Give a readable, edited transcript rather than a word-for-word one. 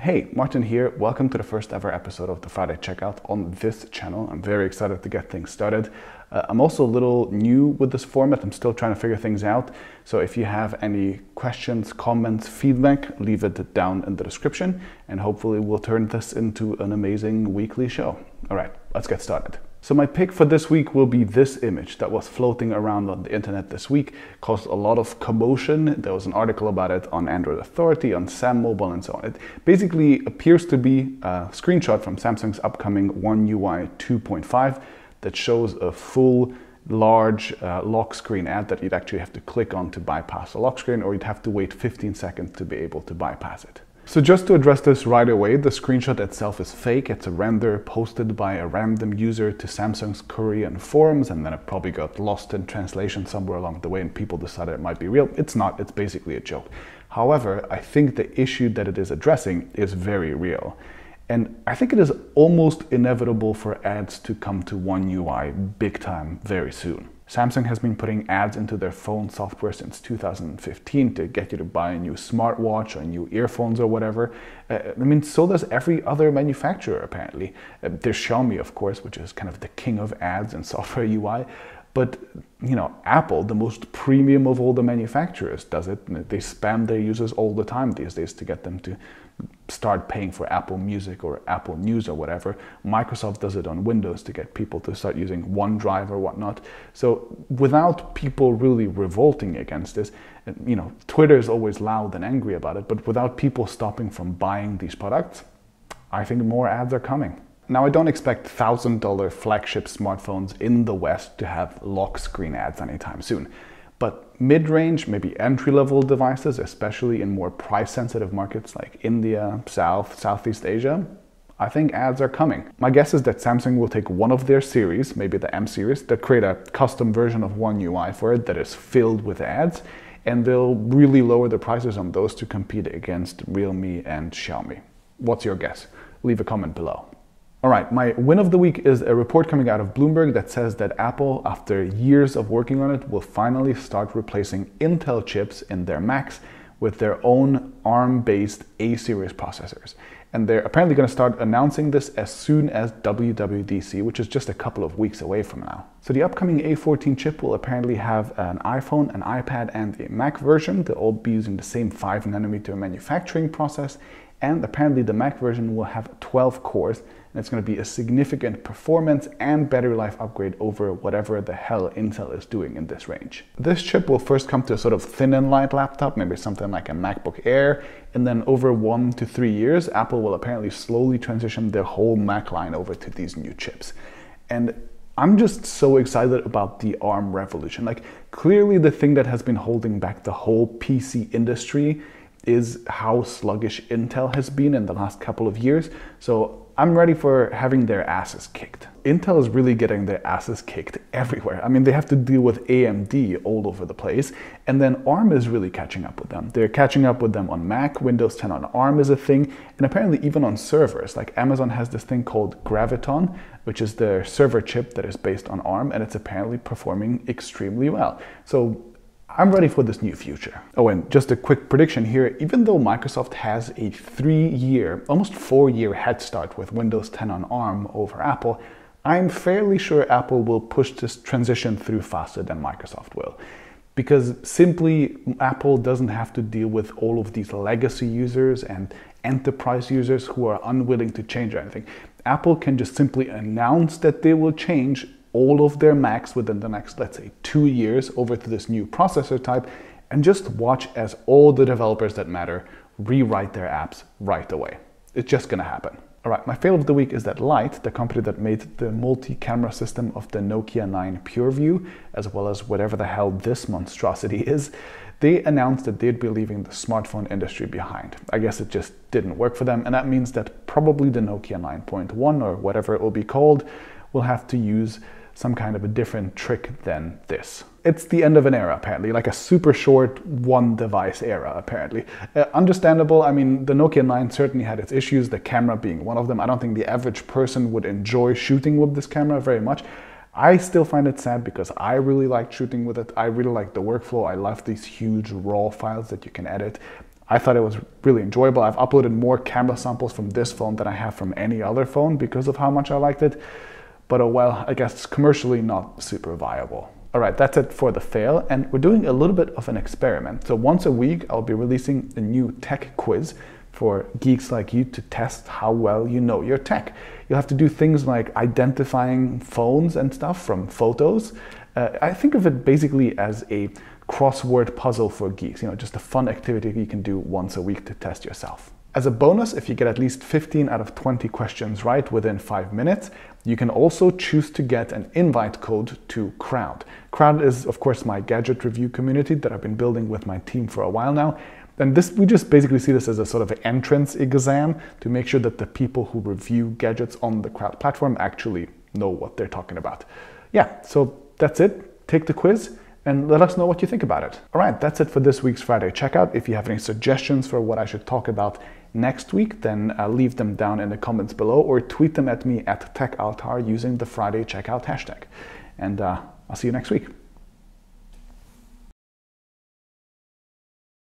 Hey, Martin here. Welcome to the first ever episode of the Friday Checkout on this channel. I'm very excited to get things started. I'm also a little new with this format. I'm still trying to figure things out. So if you have any questions, comments, feedback, leave it down in the description and hopefully we'll turn this into an amazing weekly show. All right, let's get started. So my pick for this week will be this image that was floating around on the internet this week, caused a lot of commotion. There was an article about it on Android Authority, on Sam Mobile, and so on. It basically appears to be a screenshot from Samsung's upcoming OneUI 2.5 that shows a full large lock screen ad that you'd actually have to click on to bypass the lock screen, or you'd have to wait 15 seconds to be able to bypass it. So just to address this right away, the screenshot itself is fake. It's a render posted by a random user to Samsung's Korean forums, and then it probably got lost in translation somewhere along the way and people decided it might be real. It's not, it's basically a joke. However, I think the issue that it is addressing is very real. And I think it is almost inevitable for ads to come to OneUI big time very soon. Samsung has been putting ads into their phone software since 2015 to get you to buy a new smartwatch or new earphones or whatever. So does every other manufacturer apparently. There's Xiaomi, of course, which is kind of the king of ads and software UI. But, you know, Apple, the most premium of all the manufacturers, does it. They spam their users all the time these days to get them to start paying for Apple Music or Apple News or whatever. Microsoft does it on Windows to get people to start using OneDrive or whatnot. So without people really revolting against this, you know, Twitter is always loud and angry about it, but without people stopping from buying these products, I think more ads are coming. Now, I don't expect $1,000 flagship smartphones in the West to have lock screen ads anytime soon. But mid-range, maybe entry-level devices, especially in more price-sensitive markets like India, Southeast Asia, I think ads are coming. My guess is that Samsung will take one of their series, maybe the M series, that create a custom version of OneUI for it that is filled with ads, and they'll really lower the prices on those to compete against Realme and Xiaomi. What's your guess? Leave a comment below. All right, my win of the week is a report coming out of Bloomberg that says that Apple, after years of working on it, will finally start replacing Intel chips in their Macs with their own ARM-based A-series processors. And they're apparently going to start announcing this as soon as WWDC, which is just a couple of weeks away from now. So the upcoming A14 chip will apparently have an iPhone, an iPad, and a Mac version. They'll all be using the same 5nm manufacturing process. And apparently the Mac version will have 12 cores, and it's going to be a significant performance and battery life upgrade over whatever the hell Intel is doing in this range. This chip will first come to a sort of thin and light laptop, maybe something like a MacBook Air, and then over 1 to 3 years, Apple will apparently slowly transition their whole Mac line over to these new chips. And I'm just so excited about the ARM revolution. Like, clearly the thing that has been holding back the whole PC industry is how sluggish Intel has been in the last couple of years. So I'm ready for having their asses kicked. Intel is really getting their asses kicked everywhere. I mean, they have to deal with AMD all over the place, and then ARM is really catching up with them. They're catching up with them on Mac, Windows 10 on ARM is a thing, and apparently even on servers. Like Amazon has this thing called Graviton, which is their server chip that is based on ARM, and it's apparently performing extremely well. So I'm ready for this new future. Oh, and just a quick prediction here. Even though Microsoft has a 3-year, almost 4-year head start with Windows 10 on ARM over Apple, I'm fairly sure Apple will push this transition through faster than Microsoft will. Because simply, Apple doesn't have to deal with all of these legacy users and enterprise users who are unwilling to change or anything. Apple can just simply announce that they will change all of their Macs within the next, let's say, 2 years over to this new processor type, and just watch as all the developers that matter rewrite their apps right away. It's just gonna happen. All right, my fail of the week is that Light, the company that made the multi-camera system of the Nokia 9 PureView, as well as whatever the hell this monstrosity is, they announced that they'd be leaving the smartphone industry behind. I guess it just didn't work for them, and that means that probably the Nokia 9.1 or whatever it will be called will have to use some kind of a different trick than this. It's the end of an era, apparently, like a super short one device era, apparently. Understandable. I mean, the Nokia 9 certainly had its issues, the camera being one of them. I don't think the average person would enjoy shooting with this camera very much. I still find it sad because I really like shooting with it. I really like the workflow. I love these huge raw files that you can edit. I thought it was really enjoyable. I've uploaded more camera samples from this phone than I have from any other phone because of how much I liked it. But oh well, I guess commercially not super viable. All right, that's it for the fail, and we're doing a little bit of an experiment. So once a week, I'll be releasing a new tech quiz for geeks like you to test how well you know your tech. You'll have to do things like identifying phones and stuff from photos. I think of it basically as a crossword puzzle for geeks, just a fun activity you can do once a week to test yourself. As a bonus, if you get at least 15 out of 20 questions right within 5 minutes, you can also choose to get an invite code to Crowd. Crowd is, of course, my gadget review community that I've been building with my team for a while now. And we just basically see this as a sort of an entrance exam to make sure that the people who review gadgets on the Crowd platform actually know what they're talking about. Yeah, so that's it. Take the quiz and let us know what you think about it. All right, that's it for this week's Friday Checkout. If you have any suggestions for what I should talk about next week, then leave them down in the comments below or tweet them at me at TechAltar using the Friday Checkout hashtag. And I'll see you next week.